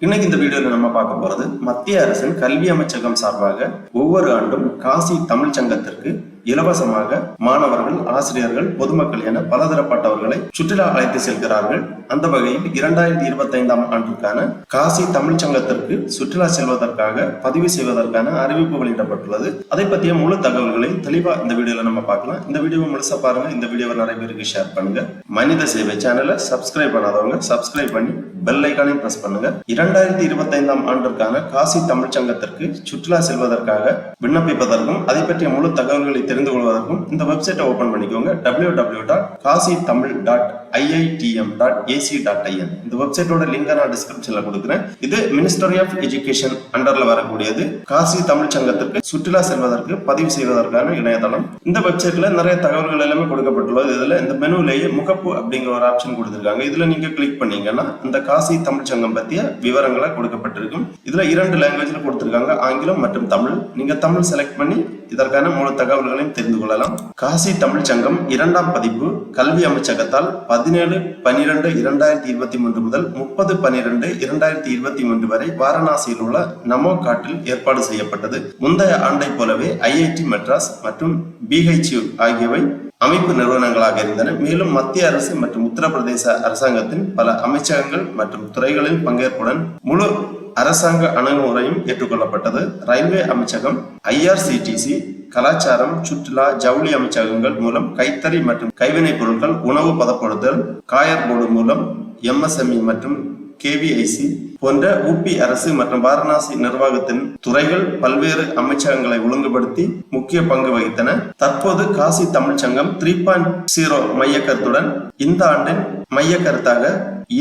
இன்னைக்கு இந்த வீடியோல நம்ம பார்க்க போறது மத்திய அரசின் கல்வி அமைச்சகம் சார்பாக ஒவ்வொரு ஆண்டும் காசி தமிழ் சங்கத்திற்கு இலவசமாக மாணவர்கள், ஆசிரியர்கள், பொதுமக்கள் என பலதரப்பட்டவர்களை சுற்றுலா அழைத்து செல்கிறார்கள். அந்த வகையில் 2025ஆம் ஆண்டுக்கான காசி தமிழ் சங்கத்திற்கு சுற்றுலா செல்வதற்காக பதிவு செய்வதற்கான அறிவிப்பு வெளியிடப்பட்டுள்ளது. அதை பற்றிய முழு தகவல்களை தெளிவா இந்த வீடியோல நம்ம பார்க்கலாம். இந்த வீடியோவை முழுசா பாருங்க. இந்த வீடியோவை நிறைய பேருக்கு ஷேர் பண்ணுங்க. மனித சேவை சேனலை சப்ஸ்கிரைப் பண்ணாதவங்க சப்ஸ்கிரைப் பண்ணி பெல் ஐக்கானையும் பிரஸ் பண்ணுங்க. 2025ஆம் ஆண்டிற்கான காசி தமிழ் சங்கத்திற்கு சுற்றுலா செல்வதற்காக விண்ணப்பிப்பதற்கும் அதை பற்றிய முழு தகவல்களை தெரிந்து கொள்வதற்கும் இந்த வெப்சைட்டை ஓபன் பண்ணிக்கோங்க. www.kasitamil.iitm.ac.in. இந்த வெப்சைட்டோட லிங்க் நான் டிஸ்கிரிப்ஷன்ல கொடுக்கிறேன். இது மினிஸ்ட்ரி ஆஃப் எஜுகேஷன் அண்டர்ல வரக்கூடியது. காசி தமிழ் சங்கத்திற்கு சுற்றுலா செல்வதற்கு பதிவு செய்வதற்கான இணையதளம். இந்த வெப்சைட்ல நிறைய தகவல்கள் எல்லாமே கொடுக்கப்பட்டுள்ளது. இதுல இந்த மெனுலேயே முகப்பு அப்படிங்கிற ஒரு ஆப்ஷன் கொடுத்திருக்காங்க. இதுல நீங்க கிளிக் பண்ணீங்கன்னா இந்த காசி தமிழ் சங்கம் பற்றிய விவரங்களை கொடுக்கப்பட்டிருக்கும். இதுல 2 லாங்குவேஜ்ல கொடுத்திருக்காங்க, ஆங்கிலம் மற்றும் தமிழ். நீங்க தமிழ் செலக்ட் பண்ணி இதற்கான முழு தகவல்களையும் தெரிந்து கொள்ளலாம். காசி தமிழ் சங்கம் 2ஆம் பதிப்பு கல்வி அமைச்சகத்தால் 17/12/2023 முதல் 30/12/2023 வரை வாரணாசியில் உள்ள நமோ காட்டில் ஏற்பாடு செய்யப்பட்டது. முந்தைய ஆண்டை போலவே IIT மெட்ராஸ் மற்றும் BHU ஆகியவை அமைப்பு நிறுவனங்களாக இருந்தன. மேலும் மத்திய அரசு மற்றும் உத்தரப்பிரதேச அரசாங்கத்தின் பல அமைச்சகங்கள் மற்றும் துறைகளின் பங்கேற்புடன் முழு அரசாங்க அணுகுமுறையும் ஏற்றுக்கொள்ளப்பட்டது. ரயில்வே அமைச்சகம், IRCTC, கலாச்சாரம், சுற்றுலா, ஜவுளி அமைச்சகங்கள் மூலம் கைத்தறி மற்றும் கைவினைப் பொருட்கள், உணவு பதப்படுத்தல், காயர் போர்டு மூலம் MSME மற்றும் KVIC போன்ற UP அரசு மற்றும் வாரணாசி நிர்வாகத்தின் துறைகள் பல்வேறு அமைச்சகங்களை ஒழுங்குபடுத்தி முக்கிய பங்கு வகித்தன. தற்போது காசி தமிழ் சங்கம் 3.0 மைய கருத்துடன் இந்த ஆண்டின் மைய கருத்தாக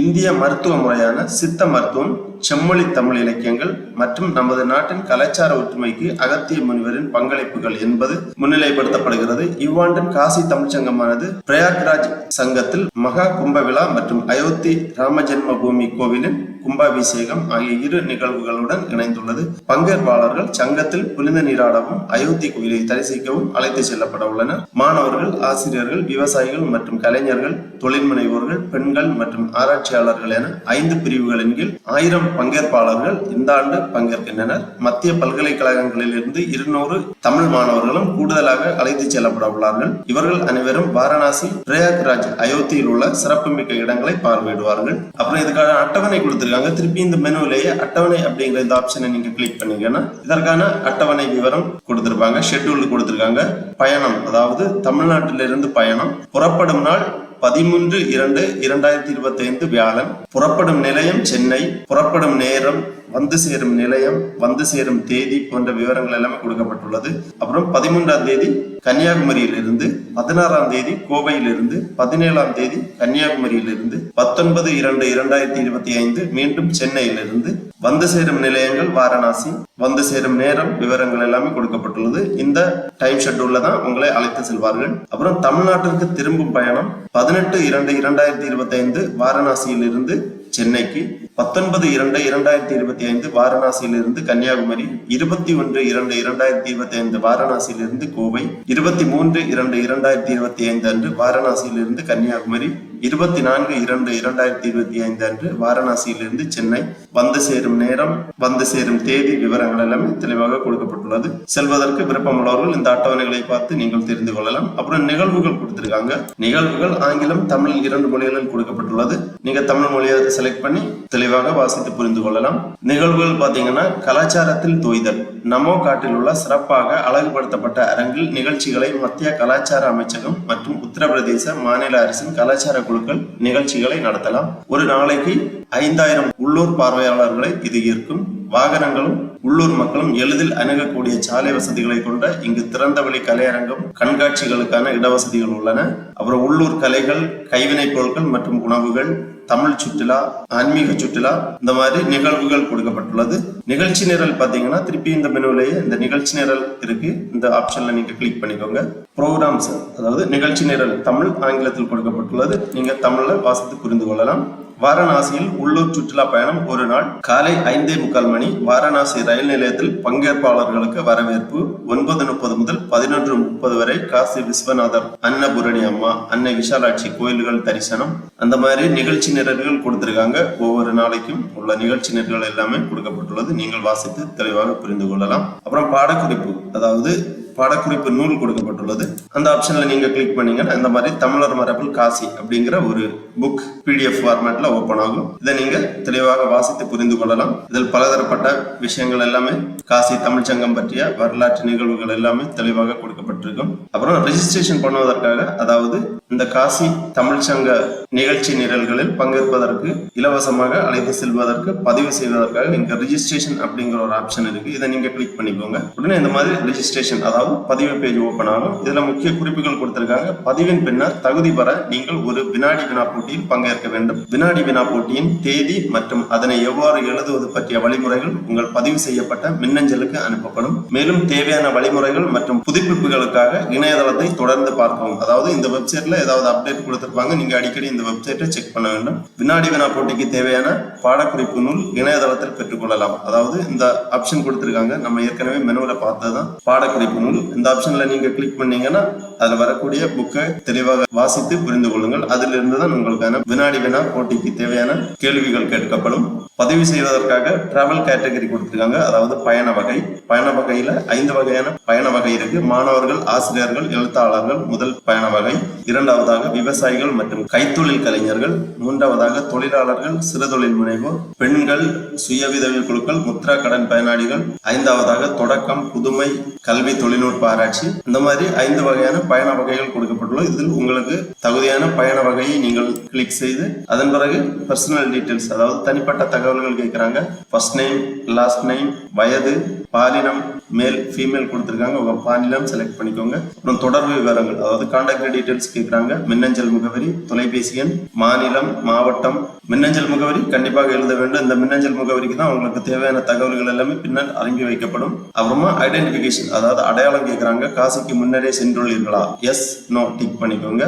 இந்திய மருத்துவ முறையான சித்த மருத்துவம், செம்மொழி தமிழ் இலக்கியங்கள் மற்றும் நமது நாட்டின் கலாச்சார ஒற்றுமைக்கு அகத்திய முனிவரின் பங்களிப்புகள் என்பது முன்னிலைப்படுத்தப்படுகிறது. இவ்வாண்டின் காசி தமிழ் சங்கமானது பிரயாக்ராஜ் சங்கத்தில் மகா கும்ப விழா மற்றும் அயோத்தி ராமஜென்ம பூமி கோவிலின் கும்பாபிஷேகம் ஆகிய 2 நிகழ்வுகளுடன் இணைந்துள்ளது. பங்கேற்பாளர்கள் சங்கத்தில் புனித நீராடவும் அயோத்தி கோயிலை தரிசிக்கவும் அழைத்து செல்லப்பட உள்ளனர். மாணவர்கள், ஆசிரியர்கள், விவசாயிகள் மற்றும் கலைஞர்கள், தொழில் முனைவோர்கள், பெண்கள் மற்றும் ஆராய்ச்சியாளர்கள் என 5 பிரிவுகளின் கீழ் 1000 பங்கேற்பாளர்கள் இந்த ஆண்டு பங்கேற்கின்றனர். மத்திய பல்கலைக்கழகங்களில் இருந்து 200 தமிழ் மாணவர்களும் கூடுதலாக அழைத்து செல்லப்பட உள்ளார்கள். இவர்கள் அனைவரும் வாரணாசி, பிரயாக்ராஜ், அயோத்தியில் உள்ள சிறப்புமிக்க இடங்களை பார்வையிடுவார்கள். அப்புறம் இதுக்கான அட்டவணை கொடுத்திருக்காங்க. திருப்பி இந்த மெனுவிலேயே அட்டவணை அப்படிங்கிற இந்த ஆப்ஷனை நீங்க கிளிக் பண்ணீங்கன்னா இதற்கான அட்டவணை விவரம் கொடுத்திருப்பாங்க. ஷெட்யூல் கொடுத்திருக்காங்க. பயணம், அதாவது தமிழ்நாட்டிலிருந்து பயணம். புறப்படும் நாள் 13/2/2025 வியாழன். புறப்படும் நிலையம் சென்னை. புறப்படும் நேரம், வந்து சேரும் நிலையம், வந்து சேரும் தேதி போன்ற விவரங்கள் எல்லாமே கொடுக்கப்பட்டுள்ளது. அப்புறம் 13ஆம் தேதி கன்னியாகுமரியிலிருந்து, 16ஆம் தேதி கோவையிலிருந்து, 17ஆம் தேதி கன்னியாகுமரியிலிருந்து, 19/2/2025 மீண்டும் சென்னையிலிருந்து. வந்து சேரும் நிலையங்கள் வாரணாசி. வந்து சேரும் நேரம் விவரங்கள் எல்லாமே கொடுக்கப்பட்டுள்ளது. இந்த டைம் ஷெட்யூல்ல தான் உங்களை அழைத்து செல்வார்கள். அப்புறம் தமிழ்நாட்டிற்கு திரும்பும் பயணம் 18/2/2025 வாரணாசியிலிருந்து சென்னைக்கு, 19/2/2025 வாரணாசியிலிருந்து கன்னியாகுமரி, 21/2/2025 வாரணாசியிலிருந்து கோவை, 23/2/2025 அன்று வாரணாசியிலிருந்து கன்னியாகுமரி, 24/2/2025 அன்று வாரணாசியிலிருந்து சென்னை. வந்து சேரும் நேரம், வந்து சேரும் தேதி விவரங்கள் எல்லாமே தெளிவாக கொடுக்கப்பட்டுள்ளது. செல்வதற்கு விருப்பமுள்ளவர்கள் இந்த அட்டவணைகளை பார்த்து நீங்கள் தெரிந்து கொள்ளலாம். அப்புறம் நிகழ்வுகள் கொடுத்திருக்காங்க. நிகழ்வுகள் ஆங்கிலம், தமிழ் 2 மொழிகளில் கொடுக்கப்பட்டுள்ளது. நீங்க தமிழ் மொழியை செலக்ட் பண்ணி தெளிவாக வாசித்து புரிந்து கொள்ளலாம். நிகழ்வுகள் பாத்தீங்கன்னா கலாச்சாரத்தில் தோய்தல். நமோ காட்டில் உள்ள சிறப்பாக அழகுபடுத்தப்பட்ட அரங்கில் நிகழ்ச்சிகளை மத்திய கலாச்சார அமைச்சகம் மற்றும் உத்தரப்பிரதேச மாநில அரசின் கலாச்சார குழுக்கள் நிகழ்ச்சிகளை நடத்தலாம். ஒரு நாளைக்கு 5000 உள்ளூர் பார்வையாளர்களை இது ஈர்க்கும். வாகனங்களும் உள்ளூர் மக்களும் எளிதில் அணுகக்கூடிய சாலை வசதிகளை கொண்ட இங்கு திறந்தவெளி கலையரங்கம், கண்காட்சிகளுக்கான இடவசதிகள் உள்ளன. அப்புறம் உள்ளூர் கலைகள், கைவினைப் பொருட்கள் மற்றும் உணவுகள், தமிழ் சுற்றுலா, ஆன்மீக சுற்றுலா, இந்த மாதிரி நிகழ்வுகள் கொடுக்கப்பட்டுள்ளது. நிகழ்ச்சி நிரல் பாத்தீங்கன்னா திருப்பி இந்த மெனுவிலேயே இந்த நிகழ்ச்சி நிரல் இருக்கு. இந்த ஆப்ஷன்ல நீங்க கிளிக் பண்ணிக்கோங்க. ப்ரோக்ராம்ஸ், அதாவது நிகழ்ச்சி நிரல் தமிழ், ஆங்கிலத்தில் கொடுக்கப்பட்டுள்ளது. நீங்க தமிழ்ல வாசித்து புரிந்து கொள்ளலாம். வாரணாசியில் உள்ளூர் சுற்றுலா பயணம் ஒரு நாள். காலை 5:45 மணி வாரணாசி ரயில் நிலையத்தில் பங்கேற்பாளர்களுக்கு வரவேற்பு. 9:30 முதல் 11:30 வரை காசி விஸ்வநாதர், அன்னபூரணி அம்மா, அன்னை விஷாலாட்சி கோயில்கள் தரிசனம். அந்த மாதிரி நிகழ்ச்சி நிரல்கள் கொடுத்திருக்காங்க. ஒவ்வொரு நாளைக்கும் உள்ள நிகழ்ச்சி நிரல்கள் எல்லாமே கொடுக்கப்பட்டுள்ளது. நீங்கள் வாசித்து தெளிவாக புரிந்து கொள்ளலாம். அப்புறம் பாடக்குறிப்பு, அதாவது பாடக்குறிப்பு நூல் கொடுக்கப்பட்டுள்ளது. அந்த ஆப்ஷன்ல நீங்க கிளிக் பண்ணீங்கன்னா இந்த மாதிரி தமிழர் மரபில் காசி அப்படிங்கிற ஒரு புக் PDF ஃபார்மேட்ல ஓபன் ஆகும். இதை நீங்க தெளிவாக வாசித்து புரிந்து கொள்ளலாம். இதில் பலதரப்பட்ட விஷயங்கள் எல்லாமே காசி தமிழ்ச்சங்கம் பற்றிய வரலாற்று நிகழ்வுகள் எல்லாமே தெளிவாக கொடுக்கப்பட்டிருக்கும். அப்புறம் ரெஜிஸ்ட்ரேஷன் பண்ணுவதற்காக, அதாவது இந்த காசி தமிழ்ச்சங்க நிகழ்ச்சி நிரல்களில் பங்கேற்பதற்கு இலவசமாக அழைத்து செல்வதற்கு பதிவு செய்வதற்காக இங்க ரெஜிஸ்ட்ரேஷன் அப்படிங்கிற ஒரு ஆப்ஷன் இருக்கு. இதை நீங்க கிளிக் பண்ணிக்கோங்க. உடனே இந்த மாதிரி ரெஜிஸ்ட்ரேஷன், அதாவது பதிவு பேஜ் ஓபன் ஆகும். இதுல முக்கிய குறிப்புகள் கொடுத்திருக்காங்க. பதிவின் பின்னர் தகுதி பெற நீங்கள் ஒரு வினாடி வினா போட்டியில் பங்கேற்க வேண்டும். வினாடி வினா போட்டியின் தேதி மற்றும் அதனை எவ்வாறு எழுதுவது பற்றிய வழிமுறைகள் உங்கள் பதிவு செய்யப்பட்ட மின்னஞ்சலுக்கு அனுப்பப்படும். மேலும் தேவையான வழிமுறைகள் மற்றும் புதுப்பிப்புகளுக்காக இணையதளத்தை தொடர்ந்து பார்க்கவும். அதாவது இந்த வெப்சைட்ல ஏதாவது அப்டேட் கொடுத்திருப்பாங்க, நீங்க அடிக்கடி இந்த வெப்சைட்டை செக் பண்ண வேண்டும். வினாடி வினா போட்டிக்கு தேவையான பாடக்குறிப்பு நூல் இணையதளத்தில் பெற்றுக்கொள்ளலாம். அதாவது இந்த ஆப்ஷன் கொடுத்திருக்காங்க, நம்ம ஏற்கனவே மெனுல பார்த்ததுதான் பாடக்குறிப்பு நூல். இந்த ஆப்ஷன்ல நீங்க கிளிக் பண்ணீங்கன்னா அதுல வரக்கூடிய புக்கை தெளிவாக வாசித்து புரிந்து கொள்ளுங்கள். அதிலிருந்து தான் உங்களுக்கான வினாடி வினா போட்டிக்கு தேவையான கேள்விகள் கேட்கப்படும். பதிவு செய்வதற்காக டிராவல் கேட்டகரி கொடுத்திருக்காங்க, அதாவது பயண வகை. பயண வகையில 5 வகையான பயண வகை இருக்கு. மாணவர்கள், ஆசிரியர்கள், எழுத்தாளர்கள் முதல் பயண வகை. இரண்டாவதாக விவசாயிகள் மற்றும் கைத்தொழில் கலைஞர்கள். மூன்றாவதாக தொழிலாளர்கள், சிறு தொழில் முனைவோர், பெண்கள், சுய உதவி குழுக்கள், முத்ரா கடன் பயனாளிகள். ஐந்தாவதாக தொடக்கம், புதுமை, கல்வி, தொழில்நுட்ப ஆராய்ச்சி. இந்த மாதிரி 5 வகையான பயண வகைகள் கொடுக்கப்பட்டுள்ளது. இதில் உங்களுக்கு தகுதியான பயண வகையை நீங்கள் கிளிக் செய்து அதன் பிறகு பர்சனல் டீடைல்ஸ், அதாவது தனிப்பட்ட தகவல்கள் கேட்கிறாங்க. ஃபர்ஸ்ட் நேம், லாஸ்ட் நேம், வயது, பாலினம், மேல் ஃபீமேல் கொடுத்திருக்காங்க. உங்க பாலினம் செலக்ட் பண்ணிக்கோங்க. அப்புறம் தொடர்பு விவரங்கள், அதாவது கான்டாக்ட் டீடைல்ஸ் கேட்கிறாங்க. மின்னஞ்சல் முகவரி, தொலைபேசி எண், மாநிலம், மாவட்டம். மின்னஞ்சல் முகவரி கண்டிப்பாக எழுத வேண்டும். இந்த மின்னஞ்சல் முகவரிக்கு தான் உங்களுக்கு தேவையான தகவல்கள் எல்லாமே பின்னர் அனுப்பி வைக்கப்படும். அப்புறமா ஐடென்டிபிகேஷன், அதாவது அடையாளம் கேட்கிறாங்க. காசிக்கு முன்னரே சென்றுள்ளீர்களா? எஸ், நோ டிக் பண்ணிக்கோங்க.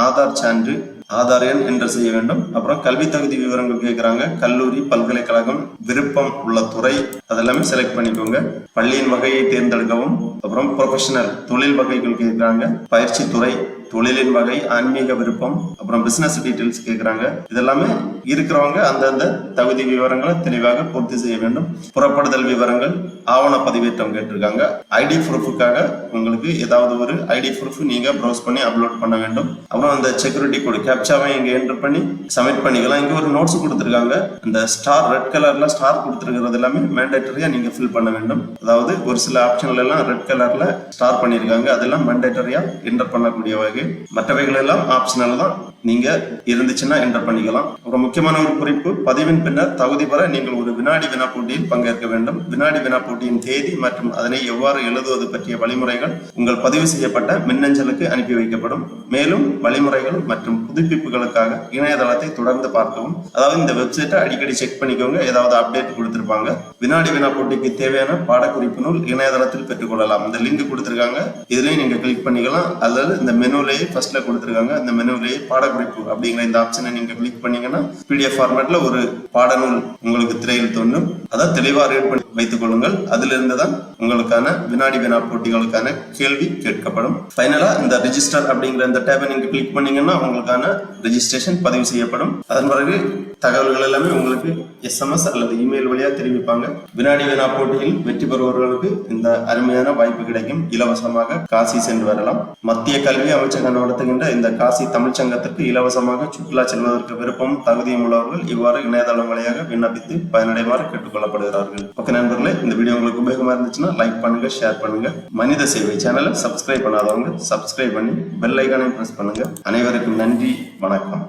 ஆதார் சான்று, ஆதார் எண் என்டர் செய்ய வேண்டும். அப்புறம் கல்வி தகுதி விவரங்கள் கேட்கிறாங்க. கல்லூரி, பல்கலைக்கழகம், விருப்பம் உள்ள துறை அதெல்லாமே செலக்ட் பண்ணிக்கோங்க. பள்ளியின் வகையை தேர்ந்தெடுக்கவும். அப்புறம் ப்ரொஃபஷனல் தொழில் வகைகள் கேட்கிறாங்க. பயிற்சி துறை, தொழிலின் வகை, ஆன்மீக விருப்பம், அப்புறம் பிசினஸ் டீடைல்ஸ் கேட்கிறாங்க. இதெல்லாமே இருக்கிறவங்க அந்தந்த தகுதி விவரங்களை தெளிவாக பூர்த்தி செய்ய வேண்டும். புறப்படுதல் விவரங்கள், ஆவண பதிவேற்றம் கேட்டிருக்காங்க. ஐடி ப்ரூஃபுக்காக உங்களுக்கு ஏதாவது ஒரு ஐடி ப்ரூஃப் நீங்க ப்ரௌஸ் பண்ணி அப்லோட் பண்ண வேண்டும். அப்புறம் அந்த செக்யூரிட்டி கோடு கேப்சாவை இங்க என்டர் பண்ணி சப்மிட் பண்ணிக்கலாம். இங்க ஒரு நோட்ஸ் கொடுத்திருக்காங்க. இந்த ஸ்டார், ரெட் கலர்ல ஸ்டார் கொடுத்திருக்கிறது எல்லாமே மேண்டேட்டரியா நீங்க ஃபில் பண்ண வேண்டும். அதாவது ஒரு சில ஆப்ஷன்ல எல்லாம் ரெட் கலர்ல ஸ்டார் பண்ணிருக்காங்க, அதெல்லாம் மேண்டேட்டரியா என்டர் பண்ணக்கூடிய வகை. மற்றவைகள் எல்லாம் ஆப்ஷனல் தான், நீங்க இருந்துச்சுன்னா என்டர் பண்ணிக்கலாம். ஒரு முக்கியமான ஒரு குறிப்பு, பதிவின் பின்னர் தகுதி பெற நீங்கள் ஒரு வினாடி வினா போட்டியில் பங்கேற்க வேண்டும். வினாடி வினா போட்டியின் தேதி மற்றும் அதனை எவ்வாறு எழுதுவது பற்றிய வழிமுறைகள் உங்கள் பதிவு செய்யப்பட்ட மின்னஞ்சலுக்கு அனுப்பி வைக்கப்படும். மேலும் வழிமுறைகள் மற்றும் புதுப்பிப்புகளுக்காக இணையதளத்தை தொடர்ந்து பார்க்கவும். அதாவது இந்த வெப்சைட்டை அடிக்கடி செக் பண்ணிக்கோங்க, ஏதாவது அப்டேட் கொடுத்திருப்பாங்க. வினாடி வினா போட்டிக்கு தேவையான பாடக்குறிப்பு நூல் இணையதளத்தில் பெற்றுக்கொள்ளலாம். இந்த லிங்க் கொடுத்திருக்காங்க, இதுலயும் நீங்க கிளிக் பண்ணிக்கலாம். அல்லது இந்த மெனுலேயே ஃபர்ஸ்ட்ல கொடுத்திருக்காங்க, இந்த மெனுலேயே பாடக்குறிப்பு அப்படிங்கிற இந்த ஆப்ஷனை நீங்க கிளிக் பண்ணீங்கன்னா PDF ஃபார்மேட்ல ஒரு பாடநூல் உங்களுக்கு திரையில் தோன்றும். அதை தெளிவாக ரீட் பண்ணி வைத்துக் கொள்ளுங்கள். அதிலிருந்து தான் உங்களுக்கான வினாடி வினா போட்டிகளுக்கான கேள்வி கேட்கப்படும். ஃபைனலா இந்த ரெஜிஸ்டர் அப்படிங்கிற இந்த டேபை நீங்க கிளிக் பண்ணீங்கன்னா உங்களுக்கான ரெஜிஸ்ட்ரேஷன் பதிவு செய்யப்படும். அதன் பிறகு தகவல்கள் எல்லாமே உங்களுக்கு SMS அல்லது இமெயில் வழியா தெரிவிப்பாங்க. வினாடி வினா போட்டியில் வெற்றி பெறுபவர்களுக்கு இந்த அருமையான வாய்ப்பு கிடைக்கும். இலவசமாக காசி சென்று வரலாம். மத்திய கல்வி அமைச்சகம் நடத்துகின்ற இந்த காசி தமிழ்ச்சங்கத்திற்கு இலவசமாக சுற்றுலா செல்வதற்கு விருப்பம் தகுதியும் உள்ளவர்கள் இவ்வாறு இணையதளம் வழியாக விண்ணப்பித்து பயனடைமாறு கேட்டுக்கொள்ளப்படுகிறார்கள். ஓகே நண்பர்களே, இந்த வீடியோ உங்களுக்கு உபயோகமா இருந்துச்சுன்னா லைக் பண்ணுங்க, ஷேர் பண்ணுங்க. மனித சேவை சேனலை சப்ஸ்கிரைப் பண்ணாதவங்க சப்ஸ்கிரைப் பண்ணி பெல் ஐகானை பிரஸ் பண்ணுங்க. அனைவருக்கும் நன்றி, வணக்கம்.